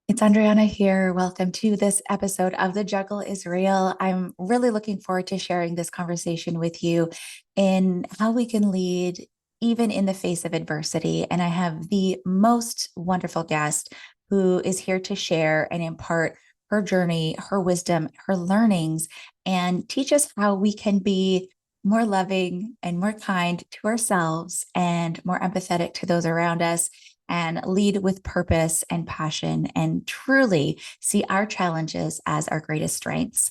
It's Andryanna here. Welcome to this episode of The Juggle is Real. I'm really looking forward to sharing this conversation with you in how we can lead even in the face of adversity. And I have the most wonderful guest who is here to share and impart her journey, her wisdom, her learnings, and teach us how we can be more loving and more kind to ourselves and more empathetic to those around us and lead with purpose and passion and truly see our challenges as our greatest strengths.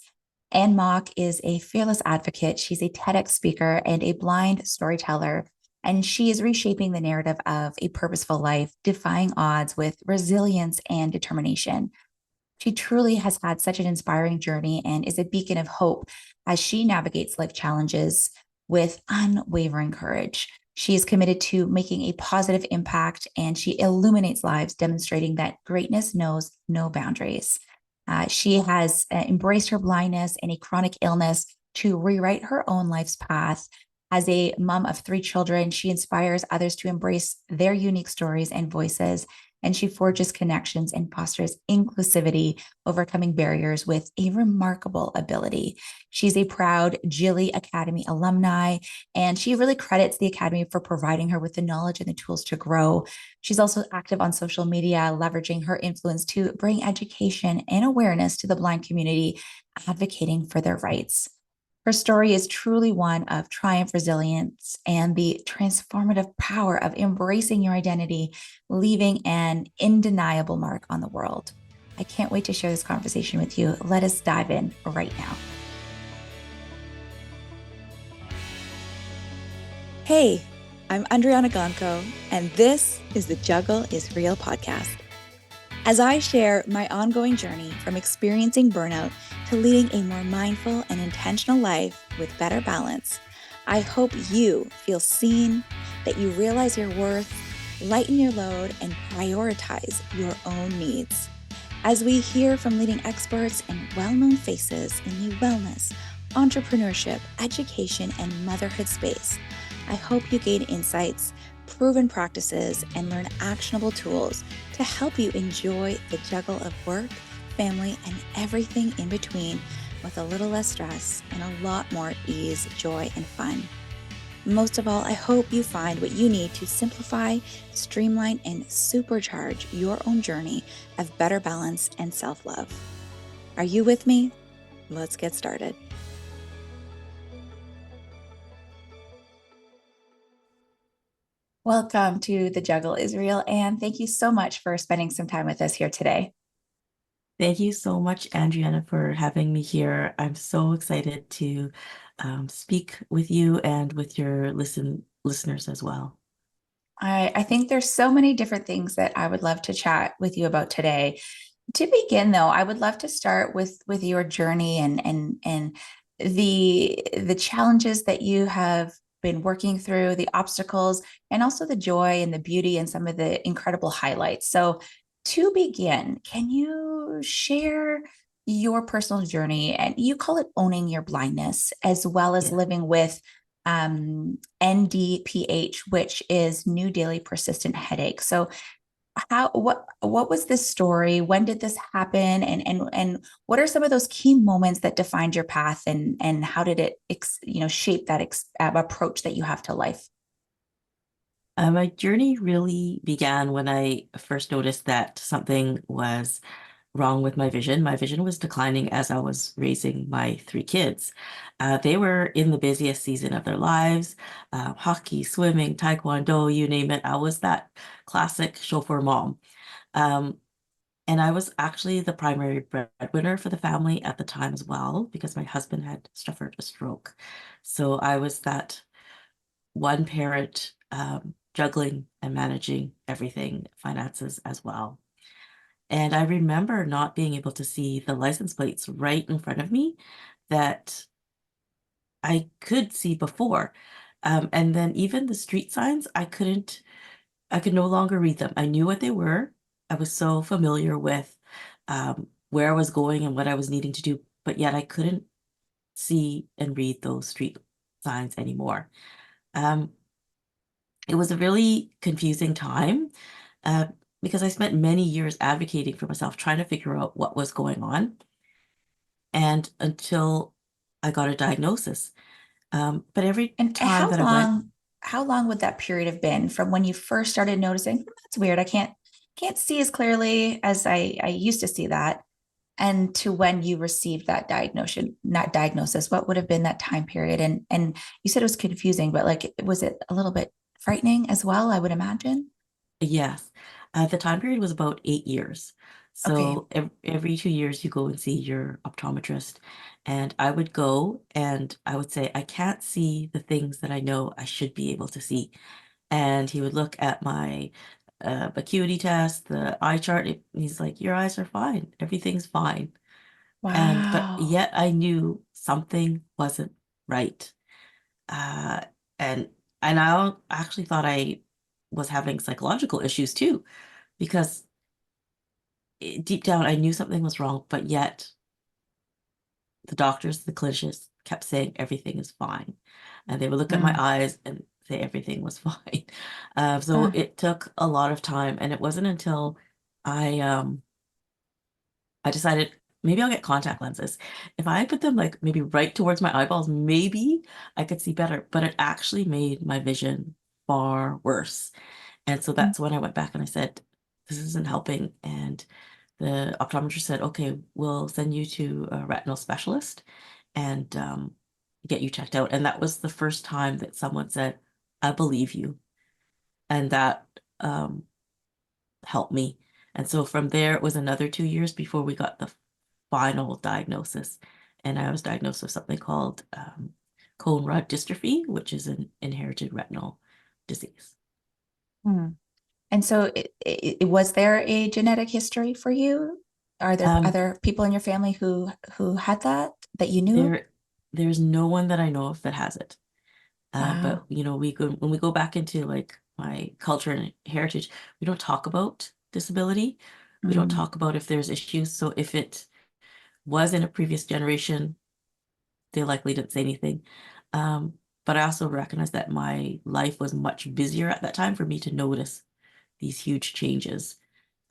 Anne Mok is a fearless advocate. She's a TEDx speaker and a blind storyteller. And she is reshaping the narrative of a purposeful life, defying odds with resilience and determination. She truly has had such an inspiring journey and is a beacon of hope as she navigates life challenges with unwavering courage. She is committed to making a positive impact and she illuminates lives, demonstrating that greatness knows no boundaries. She has embraced her blindness and a chronic illness to rewrite her own life's path. As a mom of three children, she inspires others to embrace their unique stories and voices, and she forges connections and fosters inclusivity, overcoming barriers with a remarkable ability. She's a proud Jilly Academy alumni, and she really credits the Academy for providing her with the knowledge and the tools to grow. She's also active on social media, leveraging her influence to bring education and awareness to the blind community, advocating for their rights. Her story is truly one of triumph, resilience, and the transformative power of embracing your identity, leaving an undeniable mark on the world. I can't wait to share this conversation with you. Let us dive in right now. Hey, I'm Andryanna, and this is the Juggle is Real podcast. As I share my ongoing journey from experiencing burnout to leading a more mindful and intentional life with better balance, I hope you feel seen, that you realize your worth, lighten your load, and prioritize your own needs. As we hear from leading experts and well-known faces in the wellness, entrepreneurship, education, and motherhood space, I hope you gain insights, proven practices, and learn actionable tools to help you enjoy the juggle of work, family, and everything in between with a little less stress and a lot more ease, joy, and fun. Most of all, I hope you find what you need to simplify, streamline, and supercharge your own journey of better balance and self-love. Are you with me? Let's get started. Welcome to The Juggle is Real, and thank you so much for spending some time with us here today. Thank you so much, Andryanna, for having me here. I'm so excited to speak with you and with your listeners as well. I think there's so many different things that I would love to chat with you about today. To begin, though, I would love to start with your journey and the challenges that you have been working through, the obstacles, and also the joy and the beauty and some of the incredible highlights. So, to begin, can you share your personal journey? And you call it owning your blindness, as well as Yeah. living with NDPH, which is new daily persistent headache. So what was this story? When did this happen? And what are some of those key moments that defined your path and how did it shape that approach that you have to life? My journey really began when I first noticed that something was wrong with my vision. My vision was declining as I was raising my three kids. They were in the busiest season of their lives, hockey, swimming, taekwondo, you name it. I was that classic chauffeur mom. Um, and I was actually the primary breadwinner for the family at the time as well, because my husband had suffered a stroke. So I was that one parent juggling and managing everything, finances as well. And I remember not being able to see the license plates right in front of me that I could see before. And then even the street signs, I could no longer read them. I knew what they were. I was so familiar with where I was going and what I was needing to do, but yet I couldn't see and read those street signs anymore. Um, it was a really confusing time. Uh, because I spent many years advocating for myself, trying to figure out what was going on, and until I got a diagnosis. But every And time that I went, how long would that period have been from when you first started noticing, "Hmm, that's weird. I can't see as clearly as I used to see that," and to when you received that diagnosis, what would have been that time period? And you said it was confusing, but like, was it a little bit frightening as well, I would imagine? yes, the time period was about 8 years. Okay. So every 2 years, you go and see your optometrist. And I would go and I would say, I can't see the things that I know I should be able to see. And he would look at my acuity test, the eye chart. He's like, your eyes are fine. Everything's fine. But Wow. yet I knew something wasn't right. Uh, and I actually thought I was having psychological issues too, because deep down I knew something was wrong, but yet the doctors, the clinicians kept saying everything is fine. And they would look at my Mm. eyes and say everything was fine. So Uh, it took a lot of time. And it wasn't until I um I decided maybe I'll get contact lenses. If I put them like maybe right towards my eyeballs, maybe I could see better. But it actually made my vision far worse. And so mm, that's when I went back and I said, this isn't helping. And the optometrist said, okay, we'll send you to a retinal specialist and get you checked out. And that was the first time that someone said, I believe you. And that um, helped me. And so from there, it was another 2 years before we got the final diagnosis. And I was diagnosed with something called cone rod dystrophy, which is an inherited retinal disease. mm. And so was there a genetic history for you? Are there Um, other people in your family who had that you knew of? there, there's no one that I know of that has it. But Wow. we go when we go back into like my culture and heritage, we don't talk about disability. We don't Mm, talk about if there's issues. So if it was in a previous generation, they likely didn't say anything. Um, but I also recognize that my life was much busier at that time for me to notice these huge changes,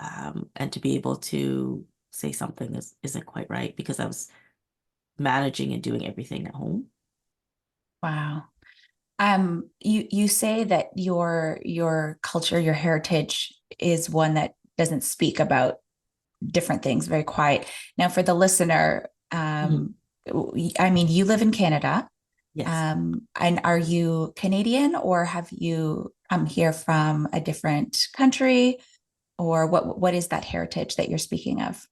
and to be able to say something isn't quite right because I was managing and doing everything at home. wow. You say that your culture, your heritage is one that doesn't speak about different things, very quiet. Now, for the listener, Mhm. I mean, you live in Canada, Yes. and are you Canadian, or have you come here from a different country, or what is that heritage that you're speaking of?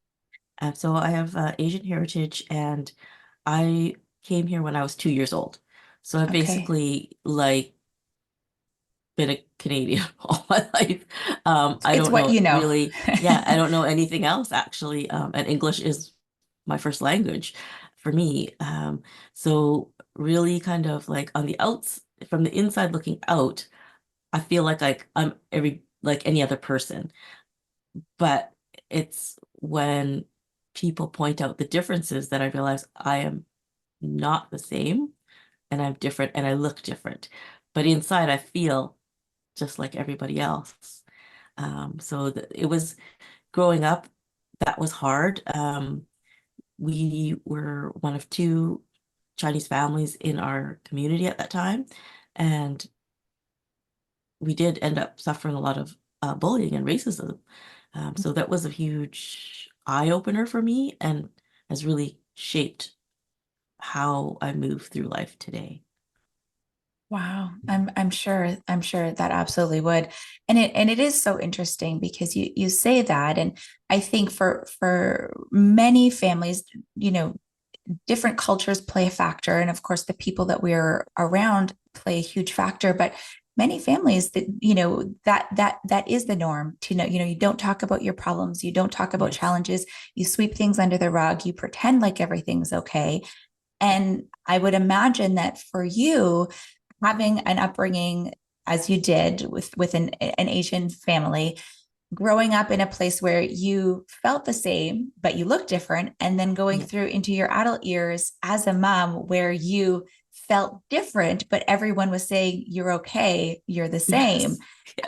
So I have Asian heritage, and I came here when I was 2 years old. So I've Okay, basically like been a Canadian all my life. I it's don't what know you know. really. Yeah, I don't know anything else actually. And English is my first language for me. So really kind of like on the outs, from the inside looking out, I feel like I'm every like any other person. But it's when people point out the differences that I realize I am not the same and I'm different and I look different. But inside, I feel just like everybody else. It was growing up, that was hard. We were one of two Chinese families in our community at that time. And we did end up suffering a lot of bullying and racism. So that was a huge eye opener for me and has really shaped how I move through life today. Wow, I'm sure that absolutely would. And it is so interesting because you say that, and I think for many families, different cultures play a factor, and of course the people that we're around play a huge factor, but many families that that is the norm. To you don't talk about your problems, you don't talk about Yes. challenges, you sweep things under the rug, you pretend like everything's okay. And I would imagine that for you, having an upbringing as you did with an Asian family, growing up in a place where you felt the same but you looked different, and then going Yeah. through into your adult years as a mom where you felt different, but everyone was saying, you're okay, you're the same. Yes,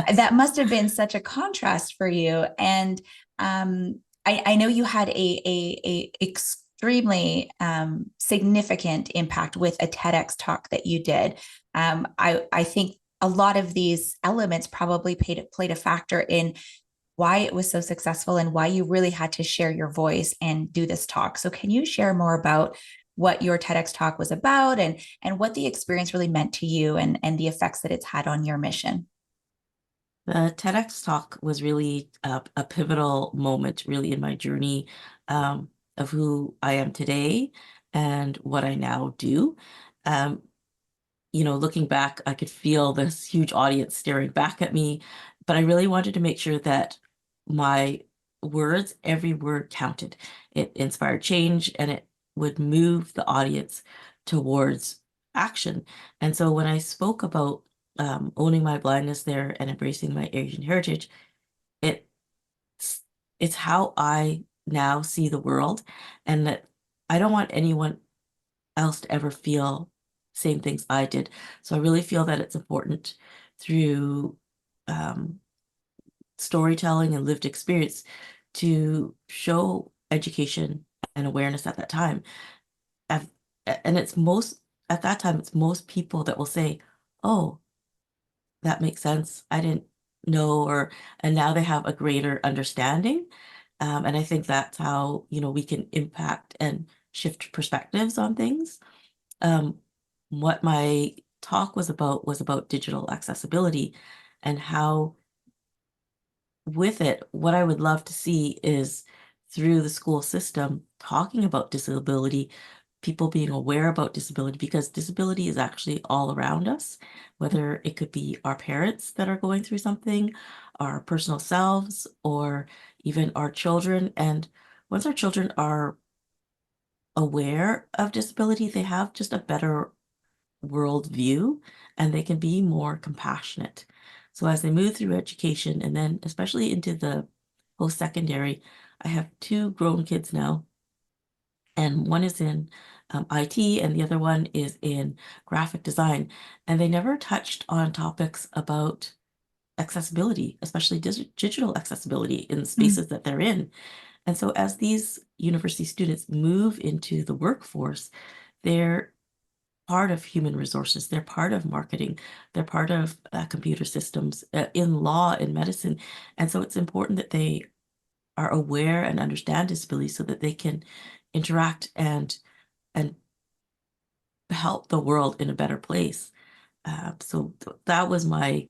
yes. That must have been such a contrast for you. And I know you had a extremely significant impact with a TEDx talk that you did. I think a lot of these elements probably played a factor in why it was so successful and why you really had to share your voice and do this talk. So can you share more about what your TEDx talk was about and what the experience really meant to you and the effects that it's had on your mission? The TEDx talk was really a pivotal moment, really, in my journey of who I am today and what I now do. Um, Looking back, I could feel this huge audience staring back at me, but I really wanted to make sure that my words, every word counted. It inspired change and it would move the audience towards action. And so when I spoke about owning my blindness there and embracing my Asian heritage, it's it's how I now see the world, and that I don't want anyone else to ever feel same things I did. So I really feel that it's important through um, storytelling and lived experience to show education and awareness at that time. I've, and it's most, at that time, it's most people that will say, oh, that makes sense. I didn't know, and now they have a greater understanding. And I think that's how, we can impact and shift perspectives on things. Um, what my talk was about digital accessibility and how with it, what I would love to see is through the school system talking about disability, people being aware about disability, because disability is actually all around us, whether it could be our parents that are going through something, our personal selves, or even our children. And once our children are aware of disability, they have just a better worldview and they can be more compassionate. So as they move through education and then especially into the post-secondary, I have two grown kids now, and one is in IT and the other one is in graphic design. And they never touched on topics about accessibility, especially digital accessibility in the Mm. spaces that they're in. And so as these university students move into the workforce, they're part of human resources. They're part of marketing. They're part of computer systems in law, in medicine. And so it's important that they are aware and understand disability so that they can interact and help the world in a better place. That was my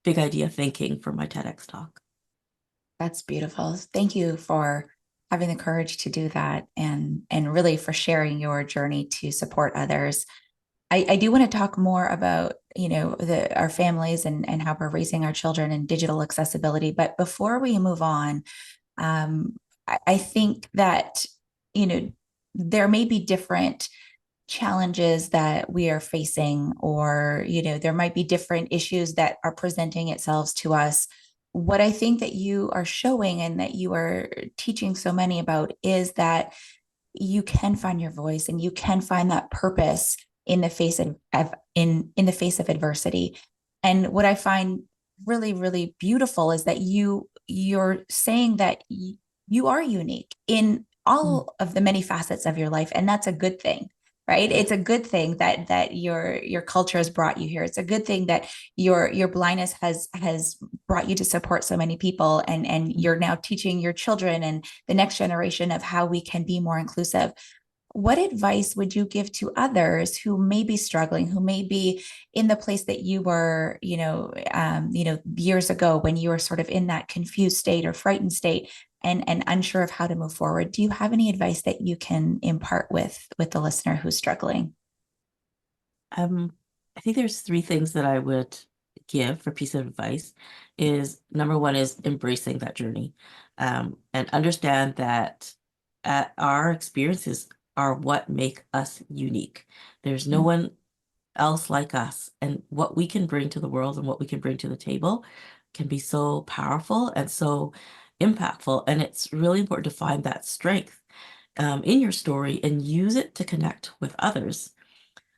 big idea thinking for my TEDx talk. That's beautiful. Thank you for having the courage to do that and really for sharing your journey to support others. I do want to talk more about, our families and how we're raising our children and digital accessibility. But before we move on, I think that, you know, there may be different challenges that we are facing, or, there might be different issues that are presenting itself to us. What I think that you are showing and that you are teaching so many about is that you can find your voice and you can find that purpose in the face of in the face of adversity. And what I find really really beautiful is that you're saying that you are unique in Mm. all of the many facets of your life, and that's a good thing, right? Yeah. It's a good thing that your culture has brought you here. It's a good thing that your blindness has brought you to support so many people, and Mm. you're now teaching your children and the next generation of how we can be more inclusive. What advice would you give to others who may be struggling, who may be in the place that you were, years ago when you were sort of in that confused state or frightened state and unsure of how to move forward? Do you have any advice that you can impart with the listener who's struggling? I think there's three things that I would give for piece of advice. Is number one is embracing that journey, and understand that our experiences are what make us unique. There's no Mm. one else like us, and what we can bring to the world and what we can bring to the table can be so powerful and so impactful. And it's really important to find that strength in your story and use it to connect with others.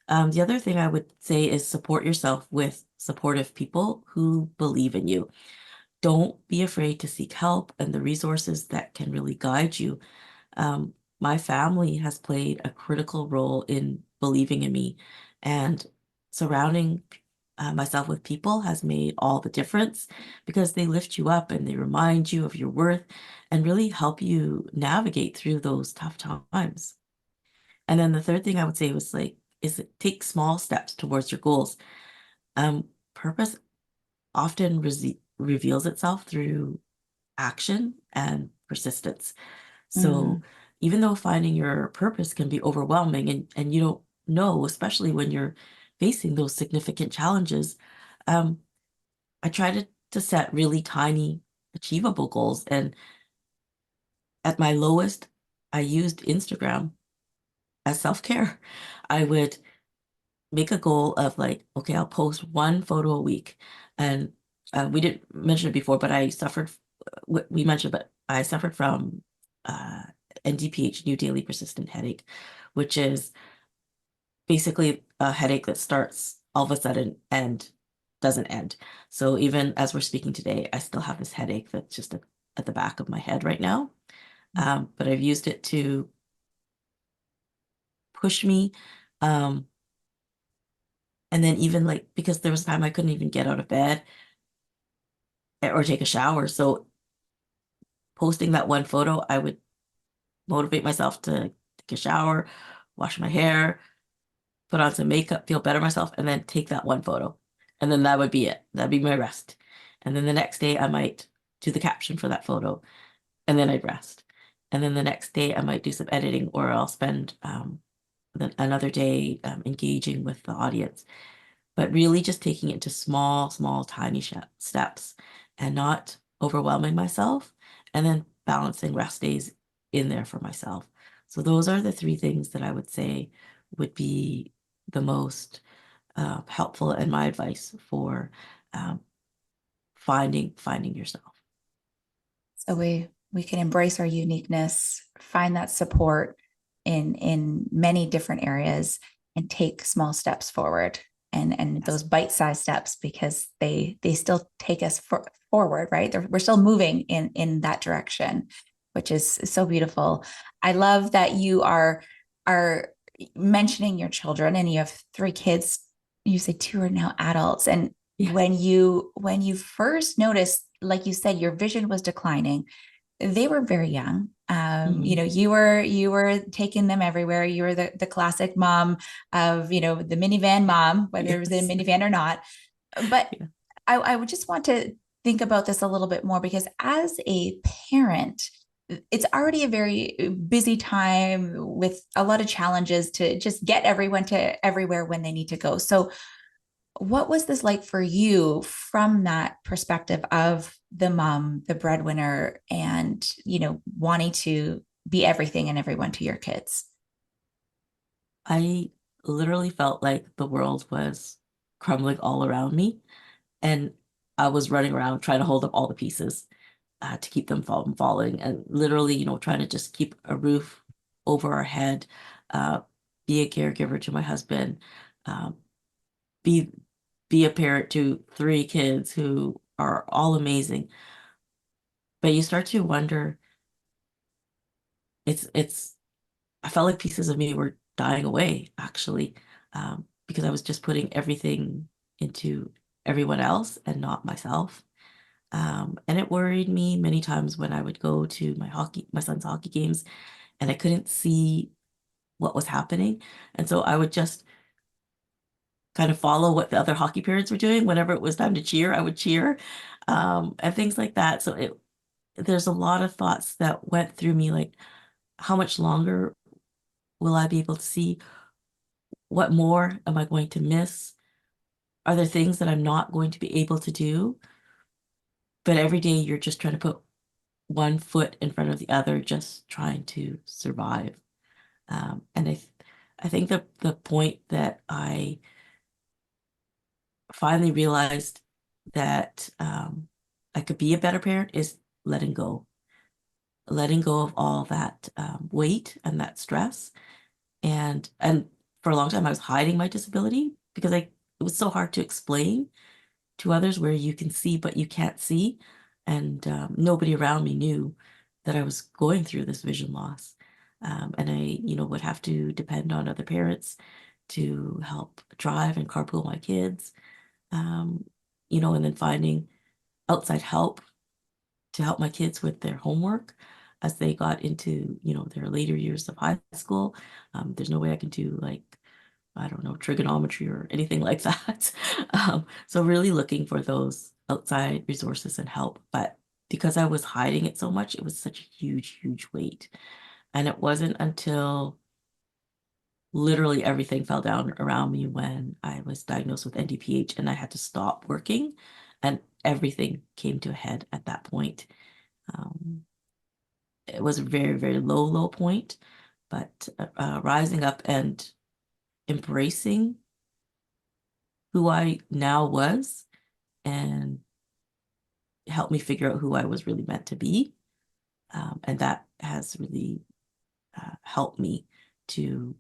The other thing I would say is support yourself with supportive people who believe in you. Don't be afraid to seek help and the resources that can really guide you. My family has played a critical role in believing in me, and surrounding myself with people has made all the difference because they lift you up and they remind you of your worth and really help you navigate through those tough times. And then the third thing I would say was like, is take small steps towards your goals. Purpose often reveals itself through action and persistence. So Mm, even though finding your purpose can be overwhelming and you don't know, especially when you're facing those significant challenges, um, I try to set really tiny, achievable goals. And at my lowest, I used Instagram as self-care. I would make a goal of like, okay, I'll post one photo a week. And we didn't mention it before, but I suffered, we mentioned, but I suffered from uh, NDPH, new daily persistent headache, which is basically a headache that starts all of a sudden and doesn't end. So even as we're speaking today, I still have this headache that's just at the back of my head right now. But I've used it to push me. Um, and then even like, because there was a time I couldn't even get out of bed or take a shower. So posting that one photo, I would motivate myself to take a shower, wash my hair, put on some makeup, feel better myself, and then take that one photo. And then that would be it. That'd be my rest. And then the next day I might do the caption for that photo, and then I'd rest. And then the next day I might do some editing, or I'll spend another day engaging with the audience. But really just taking it to small, small, tiny steps and not overwhelming myself, and then balancing rest days in there for myself. So those are the three things that I would say would be the most helpful and my advice for um, finding yourself. so we can embrace our uniqueness, find that support in many different areas, and take small steps forward, and Yes. those bite-sized steps, because they still take us forward, right? We're still moving in that direction, which is so beautiful. I love that you are mentioning your children, and you have three kids. You say two are now adults, and Yeah. when you first noticed, like you said, your vision was declining, they were very young. Mhm. You were taking them everywhere. You were the classic mom of, the minivan mom, whether it was in Yes. a minivan or not. But Yeah. I would just want to think about this a little bit more, because as a parent, it's already a very busy time with a lot of challenges to just get everyone to everywhere when they need to go. So what was this like for you from that perspective of the mom, the breadwinner, and, wanting to be everything and everyone to your kids? I literally felt like the world was crumbling all around me, and I was running around trying to hold up all the pieces to keep them from falling, and literally, trying to just keep a roof over our head, uh, be a caregiver to my husband, um, be be a parent to three kids who are all amazing. But you start to wonder, it's I felt like pieces of me were dying away, actually, because I was just putting everything into everyone else and not myself. And it worried me many times when I would go to my son's hockey games, and I couldn't see what was happening. And so I would just kind of follow what the other hockey parents were doing. Whenever it was time to cheer, I would cheer, and things like that. So there's a lot of thoughts that went through me, like, how much longer will I be able to see? What more am I going to miss? Are there things that I'm not going to be able to do? But every day you're just trying to put one foot in front of the other, just trying to survive. And I think the point that I finally realized that I could be a better parent is letting go of all that weight and that stress, and for a long time I was hiding my disability because it was so hard to explain to others where you can see but you can't see, and nobody around me knew that I was going through this vision loss. And I, would have to depend on other parents to help drive and carpool my kids, um, and then finding outside help to help my kids with their homework as they got into, their later years of high school. There's no way I can do like, I don't know, trigonometry or anything like that. So really looking for those outside resources and help. But because I was hiding it so much, it was such a huge, huge weight. And it wasn't until literally everything fell down around me when I was diagnosed with NDPH and I had to stop working, and everything came to a head at that point. Um, it was a very, very low, low point, but rising up and embracing who I now was and helped me figure out who I was really meant to be. And that has really helped me to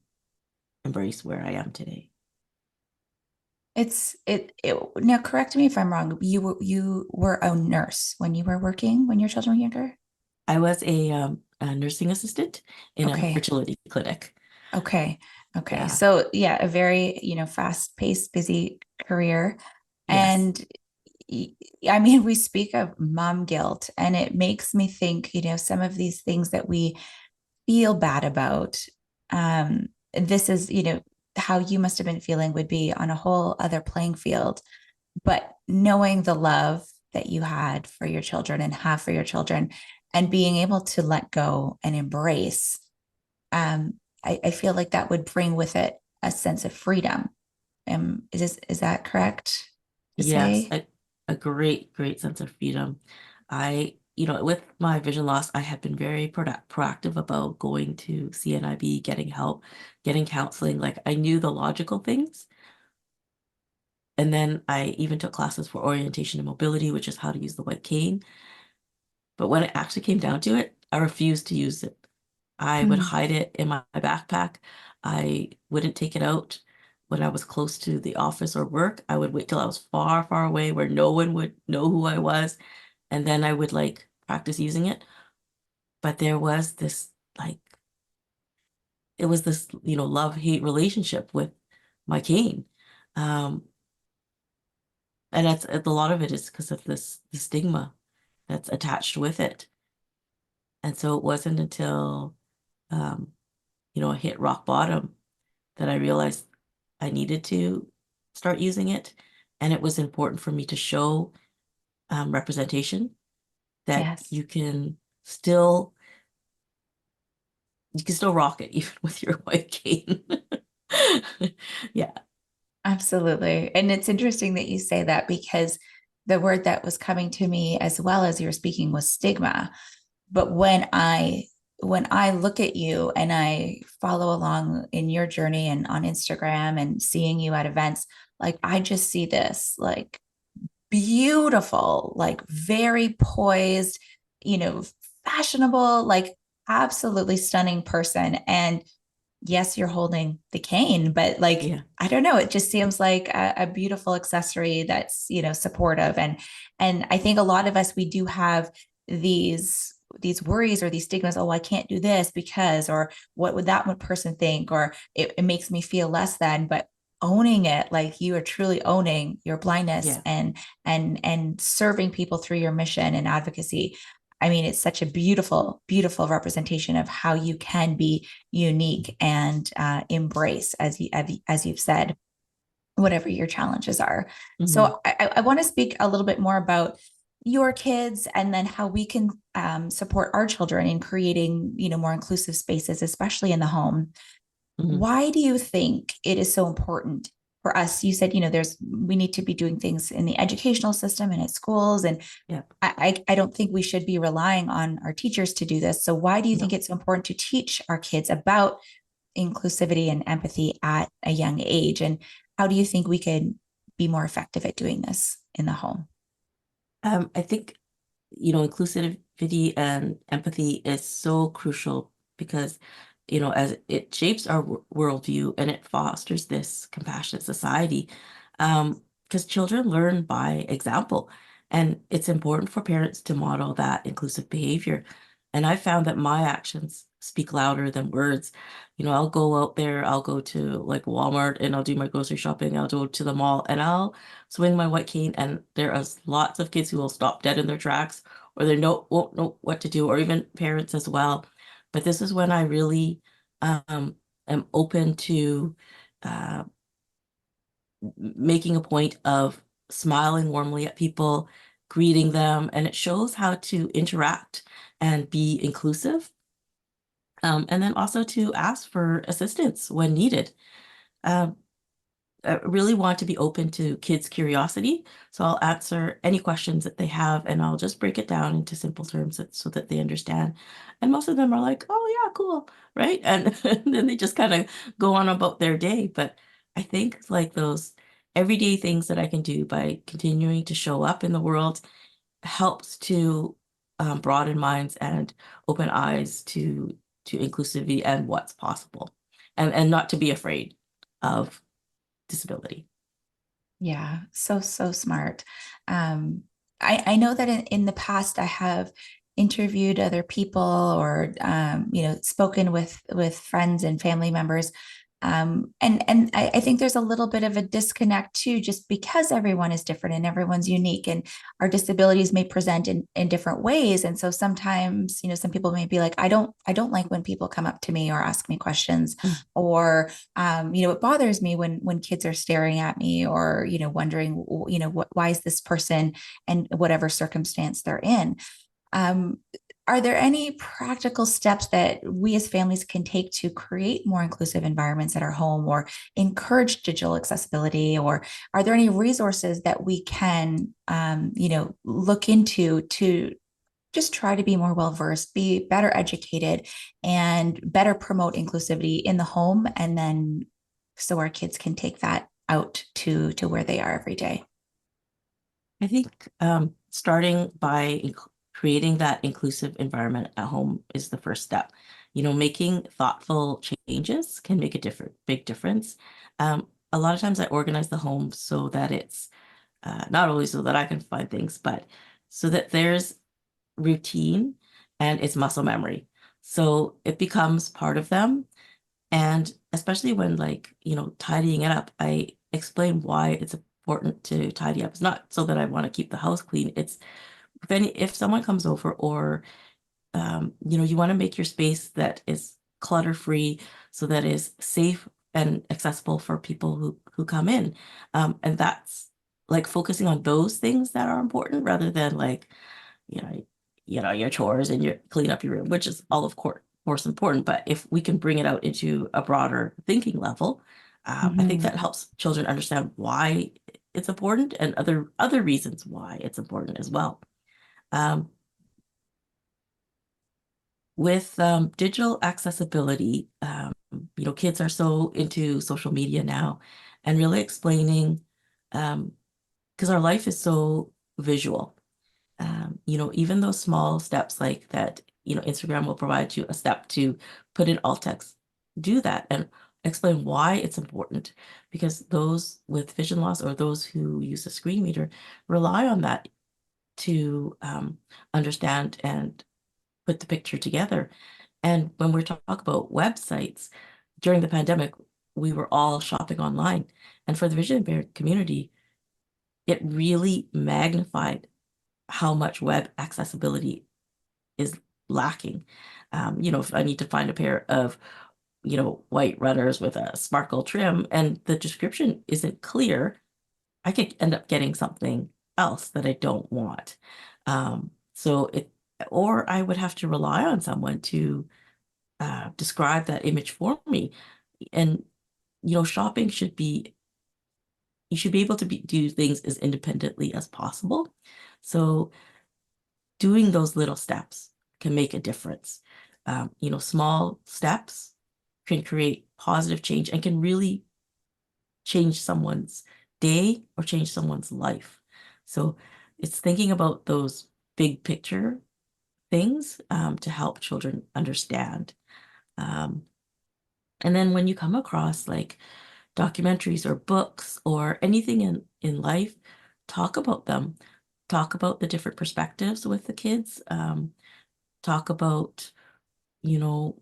embrace where I am today. It now correct me if I'm wrong. You were a nurse when you were working when your children were younger? I was a nursing assistant in a Okay. fertility clinic. Okay. Okay. Yeah. So yeah, a very, fast-paced, busy career. Yes. And I mean, we speak of mom guilt, and it makes me think, some of these things that we feel bad about. This is, how you must have been feeling would be on a whole other playing field. But knowing the love that you had for your children and have for your children, and being able to let go and embrace, I feel like that would bring with it a sense of freedom. Is that correct to Yes. say? A great, great sense of freedom. With my vision loss, I had been very proactive about going to CNIB, getting help, getting counseling. Like I knew the logical things. And then I even took classes for orientation and mobility, which is how to use the white cane. But when it actually came down to it, I refused to use it. I would Mm, hide it in my backpack. I wouldn't take it out when I was close to the office or work. I would wait till I was far, far away where no one would know who I was. And then I would like practice using it. But there was this like, it was this, love-hate relationship with my cane. Um, and a lot of it is because of the stigma that's attached with it. And so it wasn't until, um, I hit rock bottom that I realized I needed to start using it. And it was important for me to show representation that yes, still you can still rock it even with your white cane. Yeah. absolutely. And it's interesting that you say that, because the word that was coming to me as well as you were speaking was stigma. But when I look at you and I follow along in your journey and on Instagram and seeing you at events, like I just see this like beautiful, like very poised, you know, fashionable, like absolutely stunning person. And yes, you're holding the cane, but like, Yeah. I don't know, it just seems like a beautiful accessory that's, supportive. And I think a lot of us, we do have these worries or these stigmas. Oh, I can't do this because, or what would that one person think? Or it makes me feel less than. But owning it, like you are truly owning your blindness Yeah. and serving people through your mission and advocacy. I mean, it's such a beautiful, beautiful representation of how you can be unique and embrace, as you've said, whatever your challenges are. Hmm. So I want to speak a little bit more about your kids, and then how we can support our children in creating, more inclusive spaces, especially in the home. Hmm. Why do you think it is so important for us? You said, we need to be doing things in the educational system and at schools, and Yeah. I don't think we should be relying on our teachers to do this. So why do you think No. it's so important to teach our kids about inclusivity and empathy at a young age? And how do you think we could be more effective at doing this in the home? I think, inclusivity and empathy is so crucial because as it shapes our worldview and it fosters this compassionate society. Because children learn by example, and it's important for parents to model that inclusive behavior. And I found that my actions speak louder than words. I'll go out there, I'll go to like Walmart and I'll do my grocery shopping, I'll go to the mall and I'll swing my white cane, and there are lots of kids who will stop dead in their tracks, or they won't know what to do, or even parents as well. But this is when I really am open to uh, making a point of smiling warmly at people, greeting them, and it shows how to interact and be inclusive. And then also to ask for assistance when needed. Um, I really want to be open to kids' curiosity. So I'll answer any questions that they have and I'll just break it down into simple terms so that they understand. And most of them are like, oh, yeah, cool. Right. And, and then they just kind of go on about their day. But I think like those everyday things that I can do by continuing to show up in the world helps to broaden minds and open eyes to inclusivity and what's possible, and not to be afraid of disability. Yeah, so, so smart. Um, I know that in the past I have interviewed other people or spoken with friends and family members. And I think there's a little bit of a disconnect too, just because everyone is different and everyone's unique and our disabilities may present in different ways. And so sometimes, some people may be like, I don't like when people come up to me or ask me questions, Mm. or it bothers me when kids are staring at me or wondering why is this person and whatever circumstance they're in. um, are there any practical steps that we as families can take to create more inclusive environments at our home or encourage digital accessibility? Or are there any resources that we can look into to just try to be more well versed, be better educated, and better promote inclusivity in the home, and then so our kids can take that out to where they are every day? I think starting by creating that inclusive environment at home is the first step. Making thoughtful changes can make a big difference. A lot of times I organize the home so that it's not only so that I can find things, but so that there's routine and it's muscle memory. So it becomes part of them. And especially when tidying it up, I explain why it's important to tidy up. It's not so that I want to keep the house clean. It's if someone comes over, or you want to make your space that is clutter free, so that is safe and accessible for people who come in. And that's like focusing on those things that are important rather than you know, your chores and your clean up your room, which is all of course important. But if we can bring it out into a broader thinking level, I think Mm-hmm. that helps children understand why it's important and other reasons why it's important as well. Um, with digital accessibility, kids are so into social media now, and really explaining, because our life is so visual. Even those small steps like that, Instagram will provide you a step to put in alt text. Do that and explain why it's important, because those with vision loss or those who use a screen reader rely on that to understand and put the picture together. And when we talk about websites, during the pandemic, we were all shopping online. And for the vision impaired community, it really magnified how much web accessibility is lacking. If I need to find a pair of, white runners with a sparkle trim and the description isn't clear, I could end up getting something else that I don't want. Or I would have to rely on someone to describe that image for me. And, shopping you should be able to do things as independently as possible. So doing those little steps can make a difference. Small steps can create positive change and can really change someone's day or change someone's life. So it's thinking about those big picture things to help children understand. And then when you come across like documentaries or books or anything in life, talk about them. Talk about the different perspectives with the kids. Talk about, you know,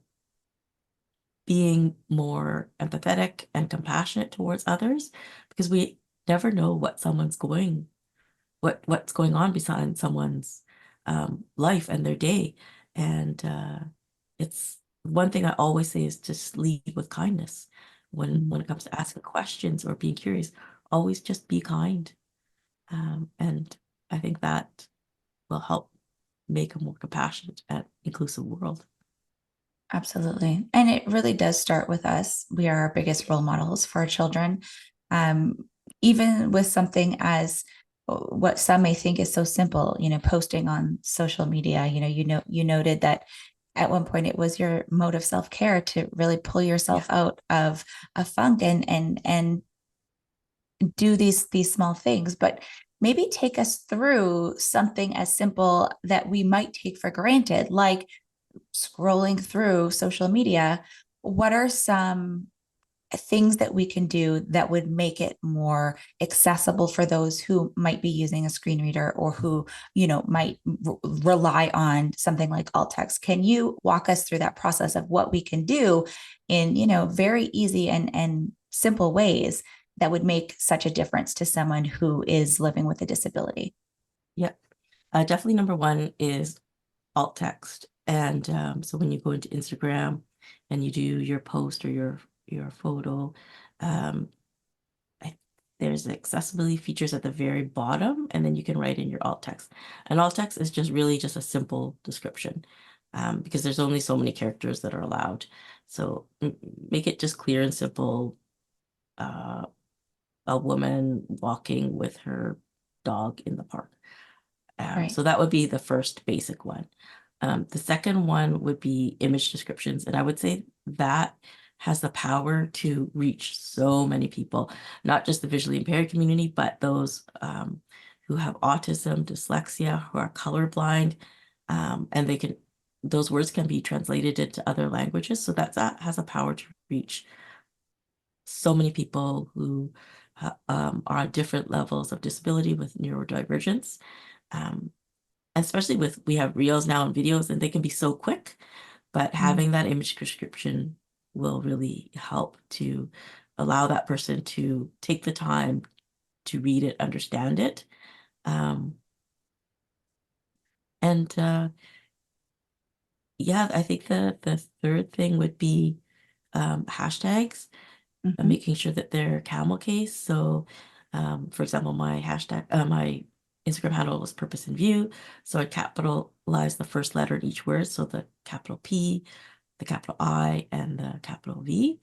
being more empathetic and compassionate towards others because we never know what's going on beside someone's life and their day. And it's one thing I always say is just lead with kindness when it comes to asking questions or being curious. Always just be kind. And I think that will help make a more compassionate and inclusive world. Absolutely. And it really does start with us. We are our biggest role models for our children. Um, Even with something as what some may think is so simple, posting on social media, you noted that at one point it was your mode of self-care to really pull Yeah. yourself out of a funk and do these small things, but maybe take us through something as simple that we might take for granted, like scrolling through social media. What are some things that we can do that would make it more accessible for those who might be using a screen reader or who, might rely on something like alt text? Can you walk us through that process of what we can do in, very easy and simple ways that would make such a difference to someone who is living with a disability? Yeah. Definitely number one is alt text. And so when you go into Instagram and you do your post or your photo, um, I, there's accessibility features at the very bottom, and then you can write in your alt text. And alt text is just really just a simple description because there's only so many characters that are allowed. So make it just clear and simple. Uh, a woman walking with her dog in the park. Right. So that would be the first basic one. The second one would be image descriptions. And I would say that has the power to reach so many people, not just the visually impaired community, but those who have autism, dyslexia, who are colorblind. And those words can be translated into other languages. So that has a power to reach so many people who are on different levels of disability with neurodivergence. Um, Especially with we have reels now and videos and they can be so quick, but Mm. having that image description will really help to allow that person to take the time to read it, understand it. Um, and yeah, I think the third thing would be hashtags. Mhm. Making sure that they're camel case. So, for example, my Instagram handle was purpose in view. So I capitalize the first letter in each word. So the capital P, the capital I, and the capital V.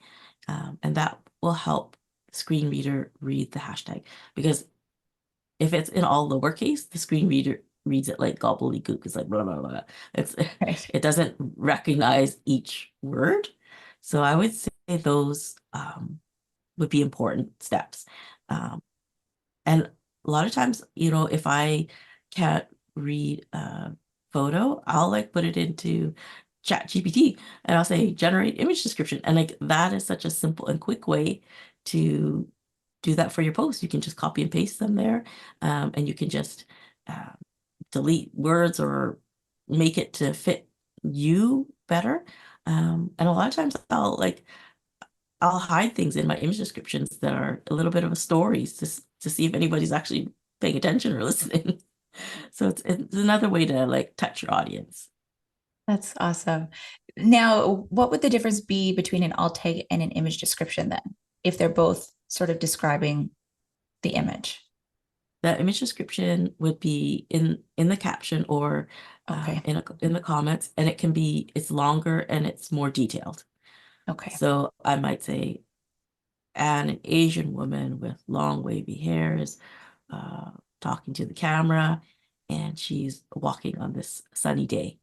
And that will help the screen reader read the hashtag. Because if it's in all lowercase, the screen reader reads it like gobbledygook. It's like blah, blah, blah. It's, Right. it doesn't recognize each word. So I would say those would be important steps. Um, and a lot of times, if I can't read a photo, I'll like put it into Chat GPT and I'll say generate image description. And like that is such a simple and quick way to do that for your post. You can just copy and paste them there, and you can just uh, delete words or make it to fit you better. And a lot of times I'll hide things in my image descriptions that are a little bit of a story to see if anybody's actually paying attention or listening. So it's another way to like touch your audience. That's awesome. Now, what would the difference be between an alt tag and an image description then, if they're both sort of describing the image? The image description would be in the caption or Okay. in the comments, and it's longer and it's more detailed. Okay. So I might say, an Asian woman with long wavy hair is uh, talking to the camera, and she's walking on this sunny day.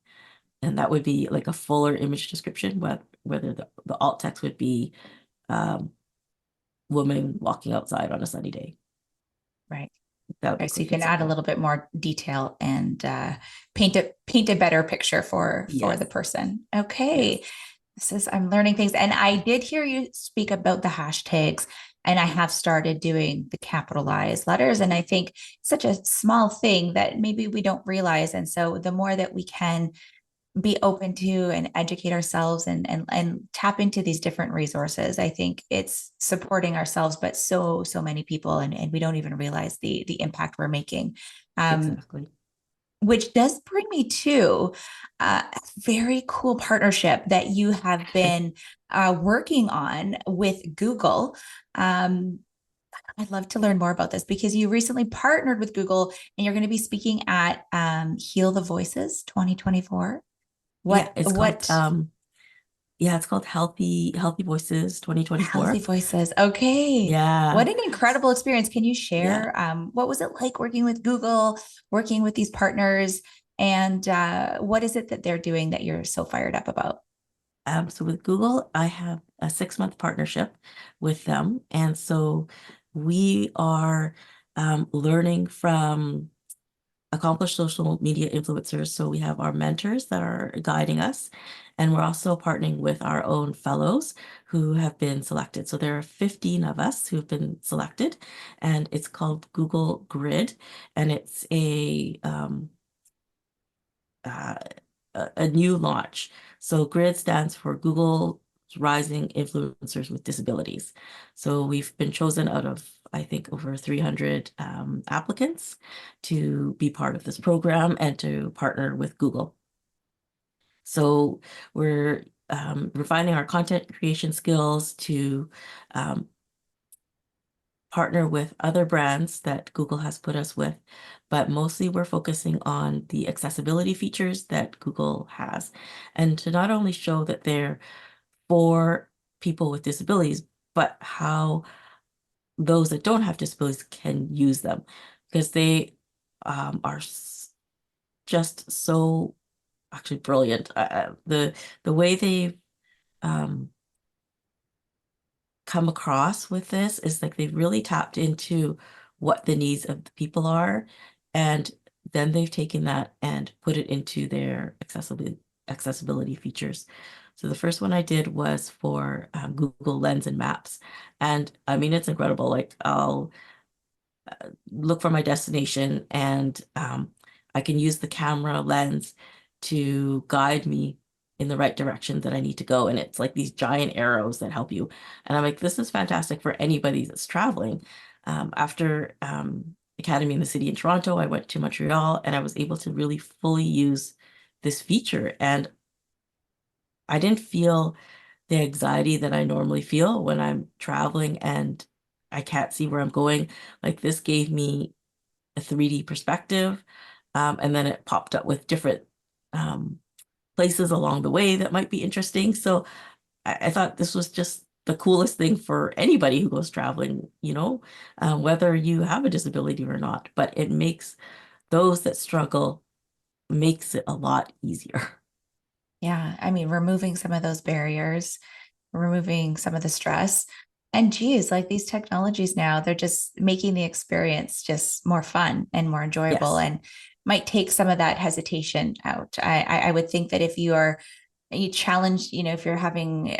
And that would be like a fuller image description, whether the alt text would be um, woman walking outside on a sunny day. Right. That would be Right. So you quick and can add a simple. little bit more detail and paint a better picture for the Yes, person. Okay. yes. I'm learning things. And I did hear you speak about the hashtags, and I have started doing the capitalized letters. And I think such a small thing that maybe we don't realize. And so the more that we can be open to and educate ourselves and tap into these different resources, I think it's supporting ourselves, but so many people, and we don't even realize the impact we're making. Um, Exactly. which does bring me to a very cool partnership that you have been working on with Google. Um, I'd love to learn more about this because you recently partnered with Google and you're going to be speaking at Heal the Voices 2024. Yeah, What it's called Healthy Voices Healthy 2024. Voices? Okay. Yeah. What an incredible experience. Can you Yeah. share what was it like working with Google, working with these partners, and what is it that they're doing that you're so fired up about? So with Google, I have a 6-month partnership with them. And so we are learning from accomplished social media influencers. So we have our mentors that are guiding us, and we're also partnering with our own fellows who have been selected. So there are 15 of us who've been selected, and it's called Google Grid, and it's uh, a new launch. So GRID stands for Google Rising Influencers with Disabilities. So we've been chosen out of, I think, over 300 applicants to be part of this program and to partner with Google. So we're refining our content creation skills to um, partner with other brands that Google has put us with, but mostly we're focusing on the accessibility features that Google has, and to not only show that they're for people with disabilities, but how those that don't have disabilities can use them, because they are just so actually brilliant. The way they've um, come across with this is like they've really tapped into what the needs of the people are, and then they've taken that and put it into their accessibility features. So the first one I did was for Google Lens and Maps, and I mean it's incredible. Like I'll look for my destination, and I can use the camera lens to guide me in the right direction that I need to go. And it's like these giant arrows that help you. And I'm like, this is fantastic for anybody that's traveling. After Academy in the city in Toronto, I went to Montreal and I was able to really fully use this feature. And I didn't feel the anxiety that I normally feel when I'm traveling and I can't see where I'm going. Like this gave me a 3D perspective. And then it popped up with different um, places along the way that might be interesting. So I thought this was just the coolest thing for anybody who goes traveling, whether you have a disability or not. But it makes those that struggle makes it a lot easier. Yeah, I mean, removing some of those barriers, removing some of the stress. And geez, like these technologies now, they're just making the experience just more fun and more enjoyable, Yes. and might take some of that hesitation out. I would think that if you challenge, if you're having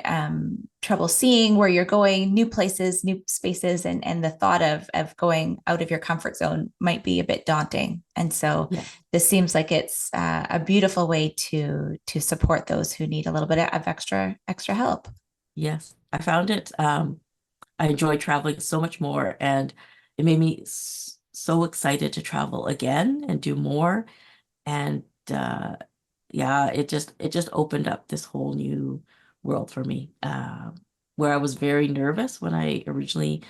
trouble seeing where you're going, new places, new spaces, and the thought of going out of your comfort zone might be a bit daunting. And so Yeah. this seems like it's a beautiful way to support those who need a little bit of extra help. Yes. I found it. I enjoy traveling so much more, and it made me so excited to travel again and do more. And yeah, it just opened up this whole new world for me, where I was very nervous when I originally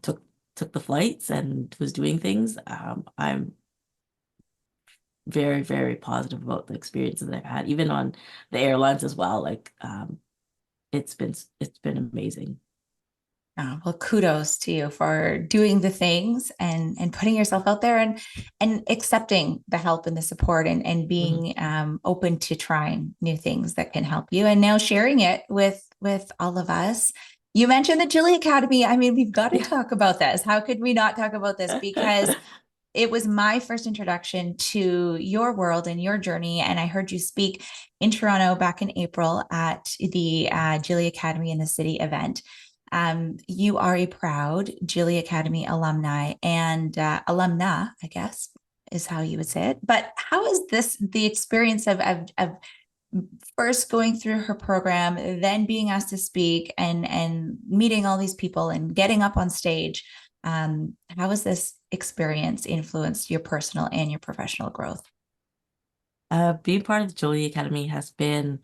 took the flights and was doing things. I'm very, very positive about the experiences I've had, even on the airlines as well. Like it's been amazing. Well, kudos to you for doing the things and putting yourself out there and accepting the help and the support and Mhm. being open to trying new things that can help you and now sharing it with all of us. You mentioned the Jilly Academy. I mean, we've got to Yeah. talk about this. How could we not talk about this? Because it was my first introduction to your world and your journey. And I heard you speak in Toronto back in April at the Jilly Academy in the City event. You are a proud Jilly Academy alumni and alumna, I guess is how you would say it. But how is this the experience of first going through her program, then being asked to speak and meeting all these people and getting up on stage? How has this experience influenced your personal and your professional growth? Being part of the Jilly Academy has been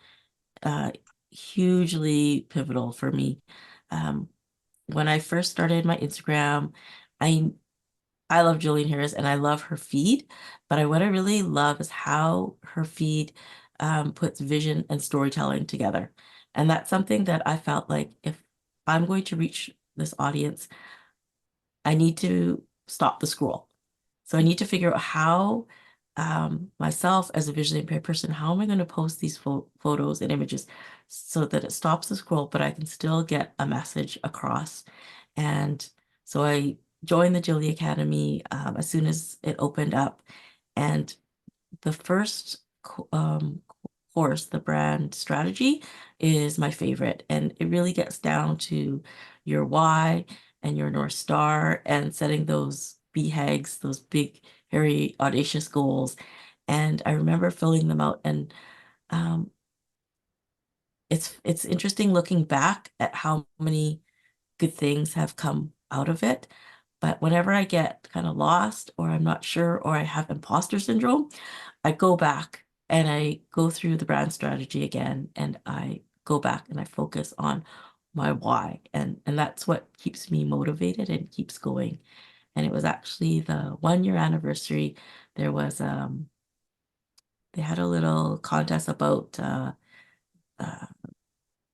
uh, hugely pivotal for me. Um, when I first started my Instagram, I I love Jillian Harris and I love her feed, but what I really love is how her feed puts vision and storytelling together. And that's something that I felt like if I'm going to reach this audience, I need to stop the scroll. So I need to figure out how myself as a visually impaired person, how am I going to post these photos and images so that it stops the scroll, but I can still get a message across. And so I joined the Jilly Academy as soon as it opened up. And the first course, the brand strategy, is my favorite. And it really gets down to your why and your North Star and setting those BHAGs, those big, hairy, audacious goals. And I remember filling them out. And um, it's interesting looking back at how many good things have come out of it. But whenever I get kind of lost or I'm not sure or I have imposter syndrome, I go back and I go through the brand strategy again and I go back and I focus on my why. And that's what keeps me motivated and keeps going. And it was actually the 1 year anniversary. There was they had a little contest about uh,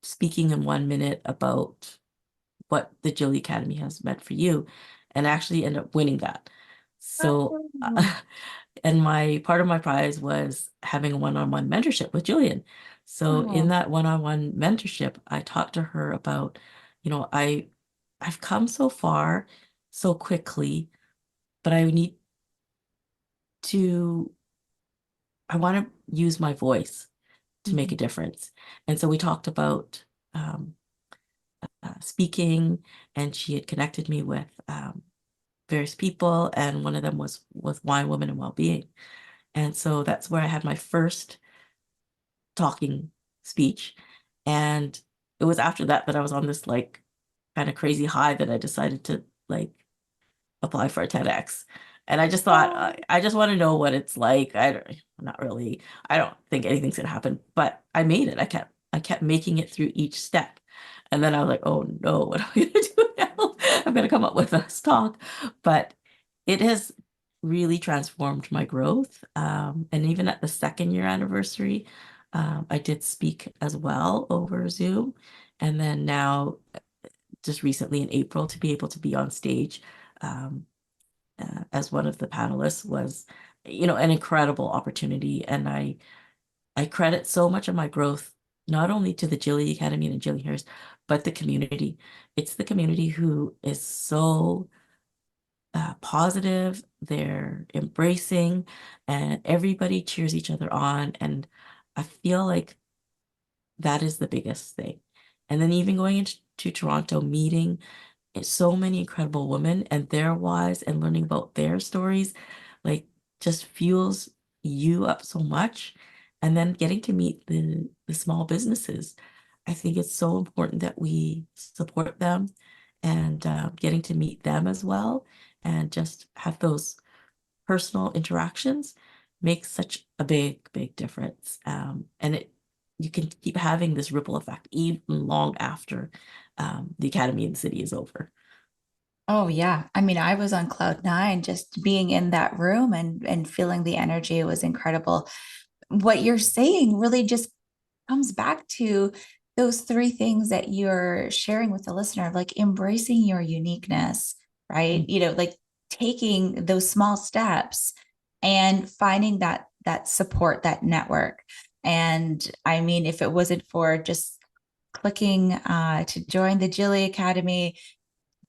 speaking in 1 minute about what the Jilly Academy has meant for you, and actually end up winning that. So, Oh, and my part of my prize was having a one-on-one mentorship with Jillian. So in wow. that one-on-one mentorship, I talked to her about, I've come so far so quickly, but to, I want to use my voice to make a Mhm. difference. And so we talked about speaking, and she had connected me with various people, and one of them was wine, women, and well-being. And so that's where I had my first talking speech. And it was after that that I was on this like kind of crazy high that I decided to like apply for a TEDx. And I just thought, Oh, I just want to know what it's like. Not really, I don't think anything's gonna happen, but I made it. I kept making it through each step. And then I was like, oh no, what am I gonna do now? I'm gonna come up with a talk. But it has really transformed my growth. And even at the 2nd year anniversary, I did speak as well over Zoom. And then now, just recently in April, to be able to be on stage um, as one of the panelists was, an incredible opportunity. And I credit so much of my growth not only to the Jilly Academy and Jilly Harris, but the community. It's the community who is so positive, they're embracing, and everybody cheers each other on. And I feel like that is the biggest thing. And then even going into Toronto, meeting so many incredible women and their wives and learning about their stories, like just fuels you up so much. And then getting to meet the small businesses. I think it's so important that we support them and getting to meet them as well and just have those personal interactions makes such a big, big difference. And you can keep having this ripple effect even long after the academy in the city is over. oh yeah. I mean, I was on cloud nine just being in that room and feeling the energy. It was incredible. What you're saying really just comes back to those three things that you're sharing with the listener, like embracing your uniqueness, right? Mm. Like taking those small steps and finding that support, that network. And I mean, if it wasn't for just clicking to join the Jilly Academy,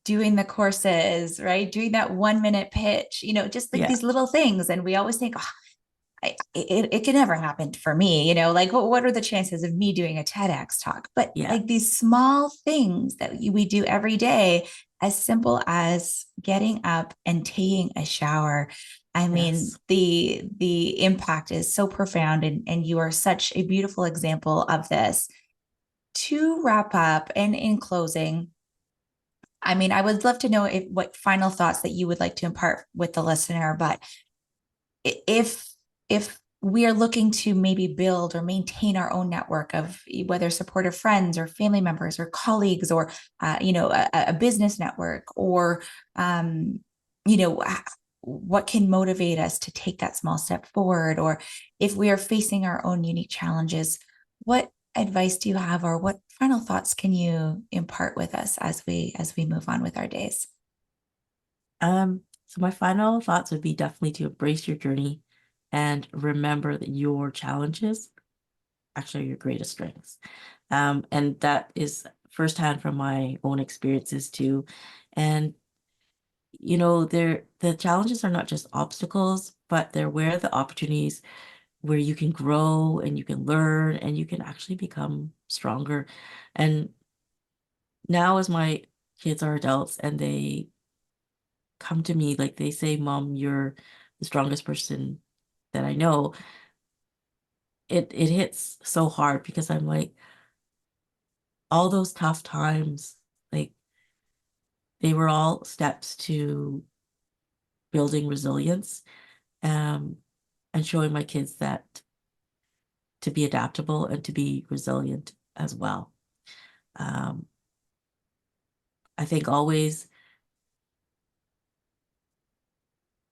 doing the courses, right? Doing that 1 minute pitch, just like Yeah. these little things. And we always think, oh, it can never happen for me, like what are the chances of me doing a TEDx talk? But Yeah. like these small things that we do every day, as simple as getting up and taking a shower. I mean, Yes. the impact is so profound, and you are such a beautiful example of this. To wrap up and in closing, I mean, I would love to know what final thoughts that you would like to impart with the listener, but if we are looking to maybe build or maintain our own network of whether supportive friends or family members or colleagues, or a business network, or you know what can motivate us to take that small step forward, or if we are facing our own unique challenges, what advice do you have, or what final thoughts can you impart with us as we move on with our days? So my final thoughts would be definitely to embrace your journey and remember that your challenges actually are your greatest strengths. And that is firsthand from my own experiences too. And the challenges are not just obstacles, but they're where the opportunities where you can grow and you can learn and you can actually become stronger. And now as my kids are adults and they come to me, like they say, Mom, you're the strongest person that I know, it hits so hard because I'm like, all those tough times, like they were all steps to building resilience, um, and showing my kids that to be adaptable and to be resilient as well. Um, I think always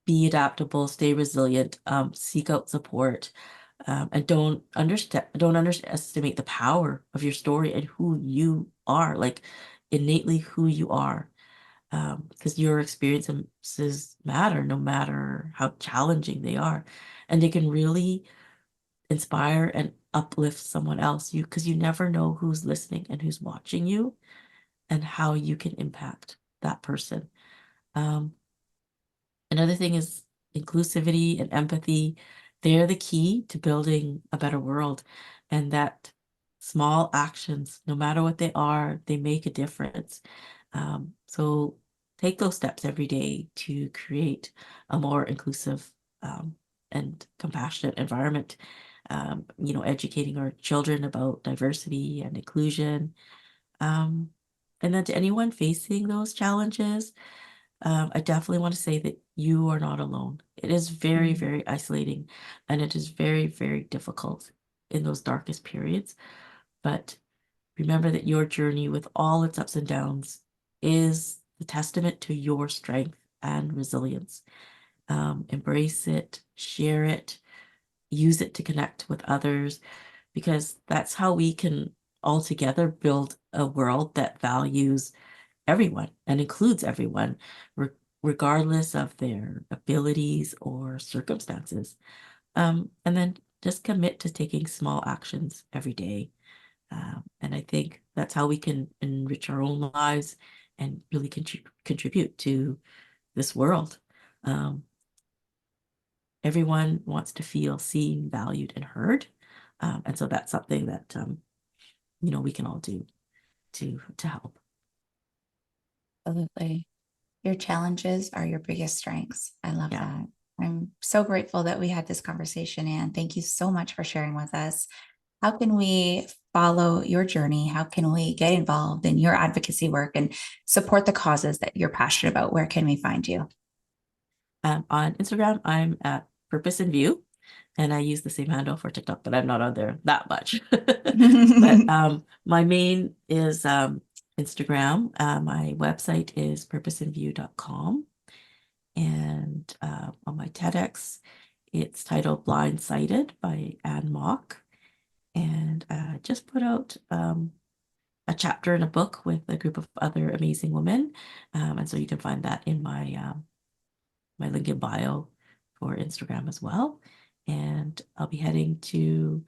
be adaptable, stay resilient, seek out support, and don't underestimate the power of your story and who you are, like innately who you are. Because your experiences matter no matter how challenging they are, and they can really inspire and uplift someone else. Because you never know who's listening and who's watching you and how you can impact that person. Um, Another thing is inclusivity and empathy. They're the key to building a better world, and that small actions, no matter what they are, they make a difference. So take those steps every day to create a more inclusive, and compassionate environment. Educating our children about diversity and inclusion. Um, and then to anyone facing those challenges, I definitely want to say that you are not alone. It is very, Mm. very isolating, and it is very, very difficult in those darkest periods. But remember that your journey, with all its ups and downs, is the testament to your strength and resilience. Embrace it, share it, use it to connect with others, because that's how we can all together build a world that values everyone and includes everyone, re regardless of their abilities or circumstances. And then just commit to taking small actions every day. And I think that's how we can enrich our own lives and really contribute to this world. Um, Everyone wants to feel seen, valued, and heard. And so that's something that we can all do to help. Absolutely. Your challenges are your biggest strengths. I love Yeah. that. I'm so grateful that we had this conversation, Anne. Thank you so much for sharing with us. How can we follow your journey? How can we get involved in your advocacy work and support the causes that you're passionate about? Where can we find you? On Instagram, I'm at Purpose in View, and I use the same handle for TikTok, but I'm not on there that much. But my main is Instagram. My website is purposeinview.com. And on my TEDx, it's titled Blindsided by Anne Mok. And I just put out a chapter in a book with a group of other amazing women. And so you can find that in my link in bio for Instagram as well. And I'll be heading to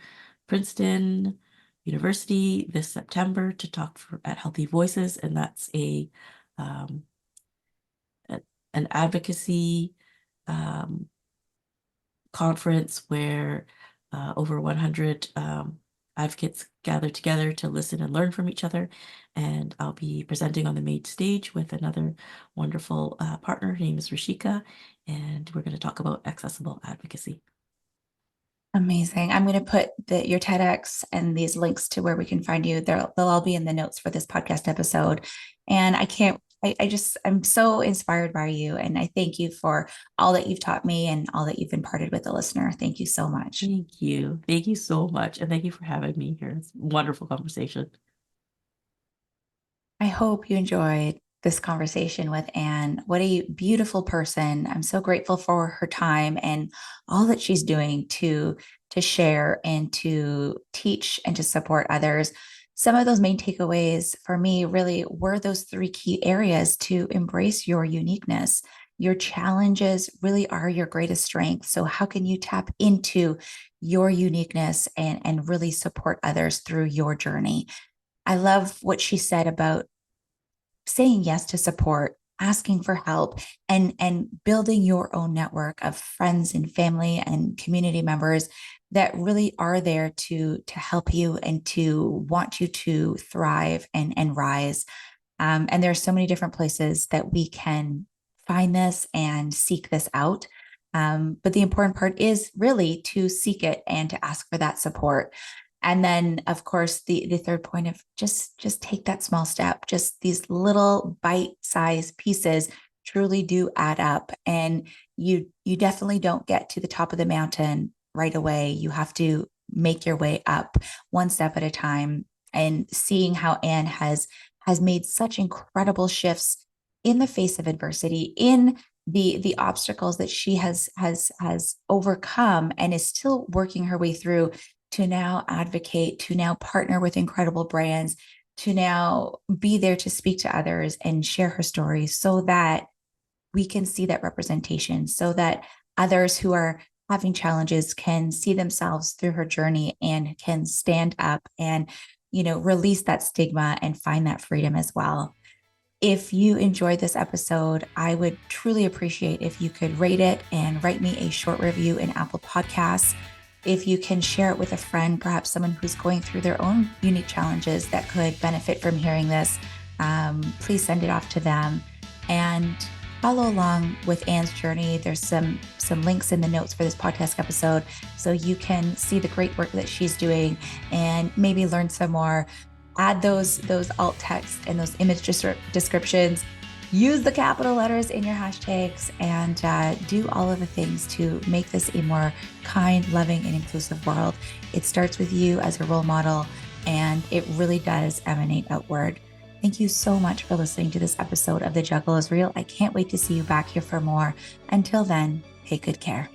Princeton University this September to talk at Healthy Voices, and that's a an advocacy conference where over 100 advocates gather together to listen and learn from each other. And I'll be presenting on the main stage with another wonderful partner. Her name is Rishika, and we're going to talk about accessible advocacy. Amazing. I'm going to put your TEDx and these links to where we can find you. They'll all be in the notes for this podcast episode. And I'm so inspired by you. And I thank you for all that you've taught me and all that you've imparted with the listener. Thank you so much. Thank you. Thank you so much. And thank you for having me here. It's a wonderful conversation. I hope you enjoyed this conversation with Anne. What a beautiful person. I'm so grateful for her time and all that she's doing to share and to teach and to support others. Some of those main takeaways for me really were those three key areas: to embrace your uniqueness. Your challenges really are your greatest strength. So how can you tap into your uniqueness and really support others through your journey? I love what she said about saying yes to support, asking for help, and building your own network of friends and family and community members that really are there to help you and to want you to thrive and rise. And there are so many different places that we can find this and seek this out. But the important part is really to seek it and to ask for that support. And then, of course, the third point of just take that small step. Just these little bite-sized pieces truly do add up. And you definitely don't get to the top of the mountain right away. You have to make your way up one step at a time. And seeing how Anne has made such incredible shifts in the face of adversity, in the obstacles that she has overcome and is still working her way through, to now advocate, to now partner with incredible brands, to now be there to speak to others and share her story so that we can see that representation, so that others who are having challenges can see themselves through her journey and can stand up and, release that stigma and find that freedom as well. If you enjoyed this episode, I would truly appreciate if you could rate it and write me a short review in Apple Podcasts. If you can share it with a friend, perhaps someone who's going through their own unique challenges that could benefit from hearing this, please send it off to them and follow along with Anne's journey. There's some links in the notes for this podcast episode so you can see the great work that she's doing and maybe learn some more. Add those alt text and those image descriptions. Use the capital letters in your hashtags and do all of the things to make this a more kind, loving, and inclusive world. It starts with you as a role model, and it really does emanate outward. Thank you so much for listening to this episode of The Juggle is Real. I can't wait to see you back here for more. Until then, take good care.